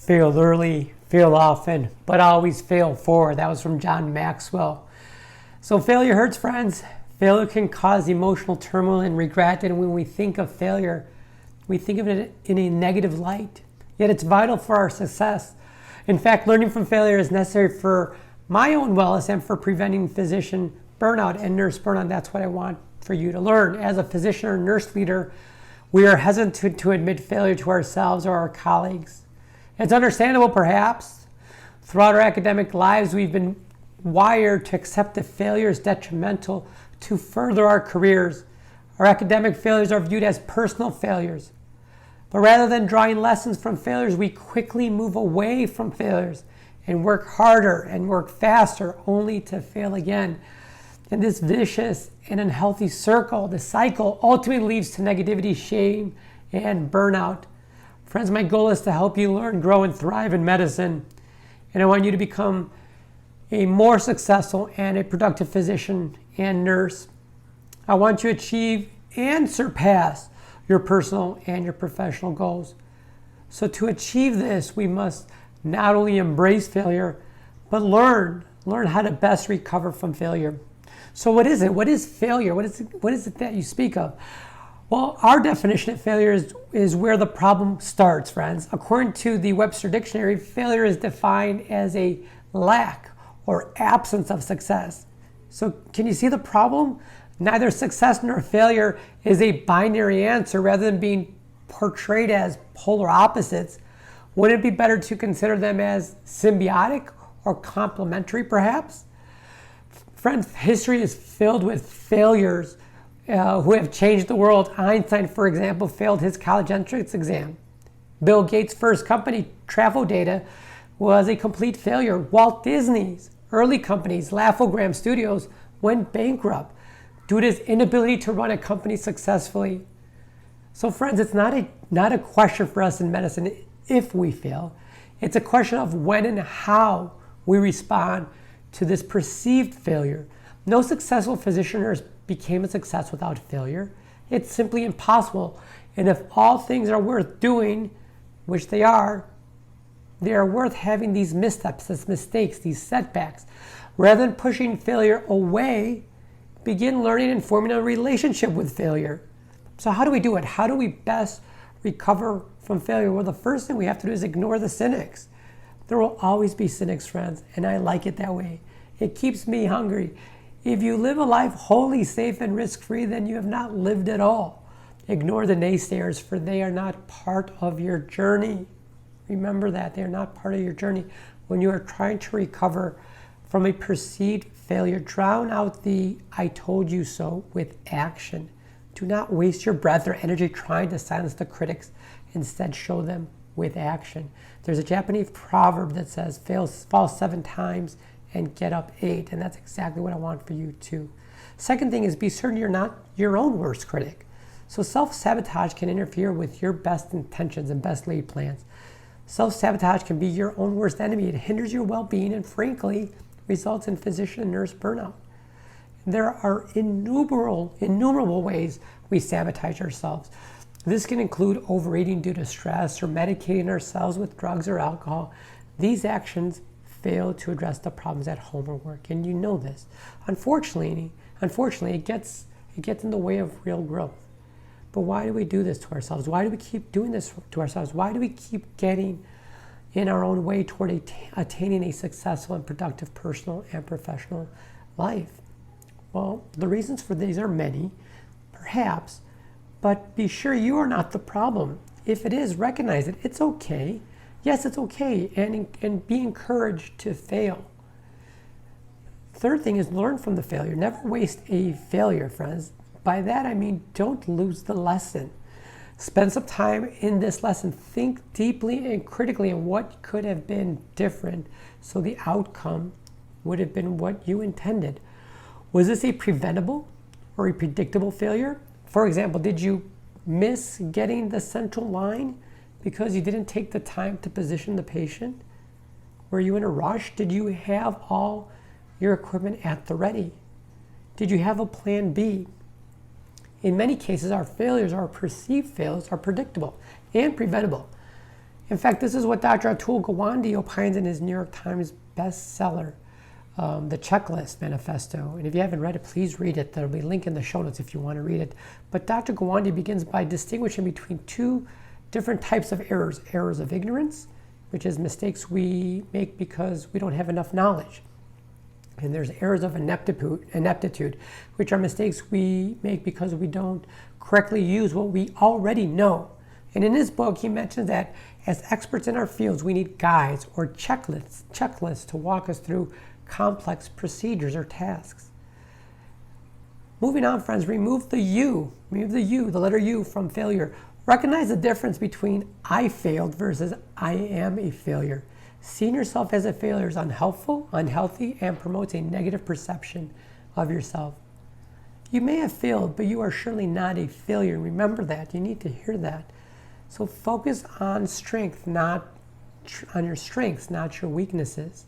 Fail early, fail often, but always fail forward. That was from John Maxwell. So failure hurts, friends. Failure can cause emotional turmoil and regret. And when we think of failure, we think of it in a negative light. Yet it's vital for our success. In fact, learning from failure is necessary for my own wellness and for preventing physician burnout and nurse burnout. That's what I want for you to learn. As a physician or nurse leader, we are hesitant to admit failure to ourselves or our colleagues. It's understandable, perhaps. Throughout our academic lives, we've been wired to accept that failure is detrimental to further our careers. Our academic failures are viewed as personal failures. But rather than drawing lessons from failures, we quickly move away from failures and work harder and work faster only to fail again. And this vicious and unhealthy circle, the cycle, ultimately leads to negativity, shame, and burnout. Friends, my goal is to help you learn, grow, and thrive in medicine. And I want you to become a more successful and a productive physician and nurse. I want you to achieve and surpass your personal and your professional goals. So to achieve this, we must not only embrace failure, but learn how to best recover from failure. So what is it? What is failure? What is it that you speak of? Well, our definition of failure is where the problem starts, friends. According to the Webster Dictionary, failure is defined as a lack or absence of success. So can you see the problem? Neither success nor failure is a binary answer. Rather than being portrayed as polar opposites, wouldn't it be better to consider them as symbiotic or complementary, perhaps? Friends, history is filled with failures who have changed the world. Einstein, for example, failed his college entrance exam. Bill Gates' first company, Travel was a complete failure. Walt Disney's early companies, Laugh-O-Gram Studios, went bankrupt due to his inability to run a company successfully. So friends, it's not a question for us in medicine if we fail. It's a question of when and how we respond to this perceived failure. No successful physician or nurse became a success without failure. It's simply impossible. And if all things are worth doing, which they are worth having these missteps, these mistakes, these setbacks. Rather than pushing failure away, begin learning and forming a relationship with failure. So how do we do it? How do we best recover from failure? Well, the first thing we have to do is ignore the cynics. There will always be cynics, friends, and I like it that way. It keeps me hungry. If you live a life wholly safe and risk-free, then you have not lived at all. Ignore the naysayers, for they are not part of your journey. Remember that. They are not part of your journey. When you are trying to recover from a perceived failure, drown out the "I told you so" with action. Do not waste your breath or energy trying to silence the critics. Instead, show them with action. There's a Japanese proverb that says, fall 7 times and get up 8. And that's exactly what I want for you too. Second thing is, be certain you're not your own worst critic. So self-sabotage can interfere with your best intentions and best laid plans. Self-sabotage can be your own worst enemy. It hinders your well-being and frankly results in physician and nurse burnout. There are innumerable ways we sabotage ourselves. This can include overeating due to stress or medicating ourselves with drugs or alcohol. These actions fail to address the problems at home or work, and you know this. Unfortunately, it gets in the way of real growth. But why do we do this to ourselves? Why do we keep doing this to ourselves? Why do we keep getting in our own way toward attaining a successful and productive personal and professional life? Well, the reasons for these are many, perhaps, but be sure you are not the problem. If it is, recognize it. It's okay. Yes, it's okay, and be encouraged to fail. Third thing is, learn from the failure. Never waste a failure, friends. By that I mean, don't lose the lesson. Spend some time in this lesson. Think deeply and critically on what could have been different so the outcome would have been what you intended. Was this a preventable or a predictable failure? For example, did you miss getting the central line because you didn't take the time to position the patient? Were you in a rush? Did you have all your equipment at the ready? Did you have a plan B? In many cases, our failures, our perceived failures, are predictable and preventable. In fact, this is what Dr. Atul Gawande opines in his New York Times bestseller, The Checklist Manifesto. And if you haven't read it, please read it. There'll be a link in the show notes if you want to read it. But Dr. Gawande begins by distinguishing between two different types of errors. Errors of ignorance, which is mistakes we make because we don't have enough knowledge. And there's errors of ineptitude, which are mistakes we make because we don't correctly use what we already know. And in his book, he mentions that as experts in our fields, we need guides or checklists to walk us through complex procedures or tasks. Moving on, friends, remove the the letter U from failure. Recognize the difference between I failed versus I am a failure. Seeing yourself as a failure is unhelpful, unhealthy, and promotes a negative perception of yourself. You may have failed, but you are surely not a failure. Remember that. You need to hear that. So focus on strength, on your strengths, not your weaknesses.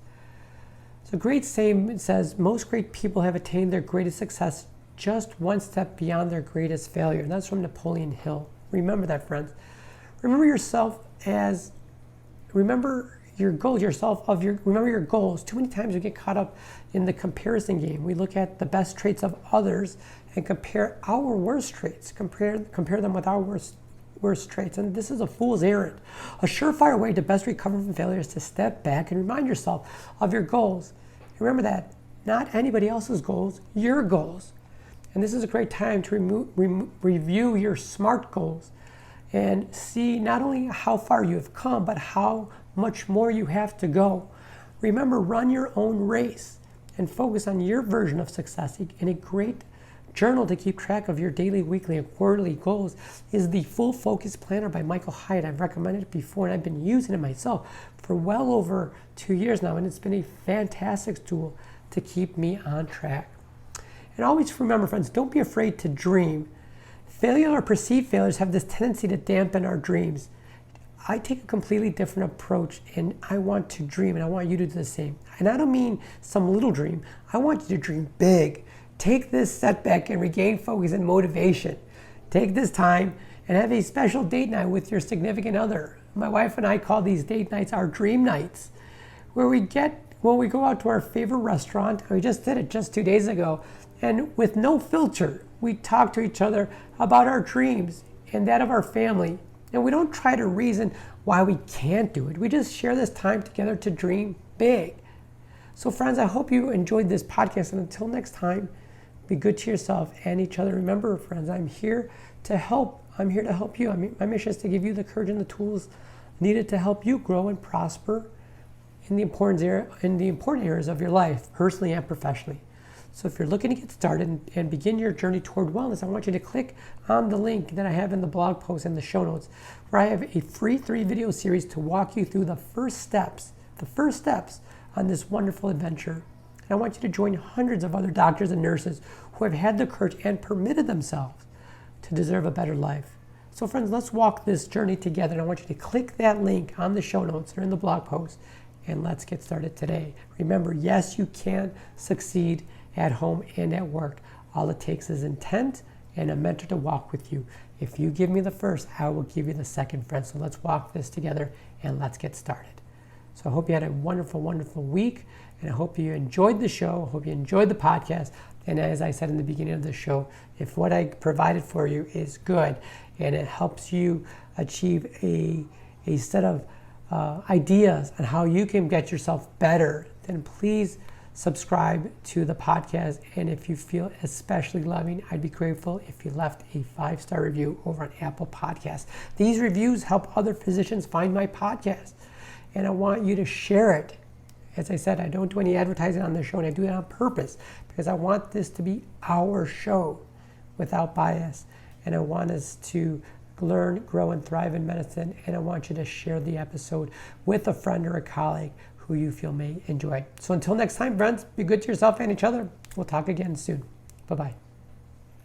So great saying says, most great people have attained their greatest success just one step beyond their greatest failure. And that's from Napoleon Hill. Remember that, friends. Remember your goals. Too many times we get caught up in the comparison game. We look at the best traits of others and compare our worst traits, compare them with our worst traits. And this is a fool's errand. A surefire way to best recover from failure is to step back and remind yourself of your goals. And remember that not anybody else's goals, your goals. And this is a great time to review your SMART goals and see not only how far you have come, but how much more you have to go. Remember, run your own race and focus on your version of success. And a great journal to keep track of your daily, weekly, and quarterly goals is the Full Focus Planner by Michael Hyatt. I've recommended it before, and I've been using it myself for well over 2 years now, and it's been a fantastic tool to keep me on track. And always remember, friends, don't be afraid to dream. Failure or perceived failures have this tendency to dampen our dreams. I take a completely different approach, and I want to dream, and I want you to do the same. And I don't mean some little dream. I want you to dream big. Take this setback and regain focus and motivation. Take this time and have a special date night with your significant other. My wife and I call these date nights our dream nights, where we go out to our favorite restaurant. We just did it just 2 days ago, and with no filter, we talk to each other about our dreams and that of our family. And we don't try to reason why we can't do it. We just share this time together to dream big. So friends, I hope you enjoyed this podcast. And until next time, be good to yourself and each other. Remember, friends, I'm here to help. I'm here to help you. My mission is to give you the courage and the tools needed to help you grow and prosper in the important areas of your life, personally and professionally. So if you're looking to get started and begin your journey toward wellness, I want you to click on the link that I have in the blog post and the show notes, where I have a free 3-video series to walk you through the first steps on this wonderful adventure. And I want you to join hundreds of other doctors and nurses who have had the courage and permitted themselves to deserve a better life. So friends, let's walk this journey together. And I want you to click that link on the show notes or in the blog post, and let's get started today. Remember, yes, you can succeed at home and at work. All it takes is intent and a mentor to walk with you. If you give me the first, I will give you the second, friends. So let's walk this together and let's get started. So I hope you had a wonderful, wonderful week, and I hope you enjoyed the show. I hope you enjoyed the podcast. And as I said in the beginning of the show, if what I provided for you is good and it helps you achieve a set of ideas on how you can get yourself better, then please subscribe to the podcast. And if you feel especially loving, I'd be grateful if you left a 5-star review over on Apple Podcasts. These reviews help other physicians find my podcast, and I want you to share it. As I said, I don't do any advertising on the show, and I do it on purpose because I want this to be our show without bias, and I want us to learn, grow, and thrive in medicine. And I want you to share the episode with a friend or a colleague who you feel may enjoy. So until next time, friends, be good to yourself and each other. We'll talk again soon. Bye-bye.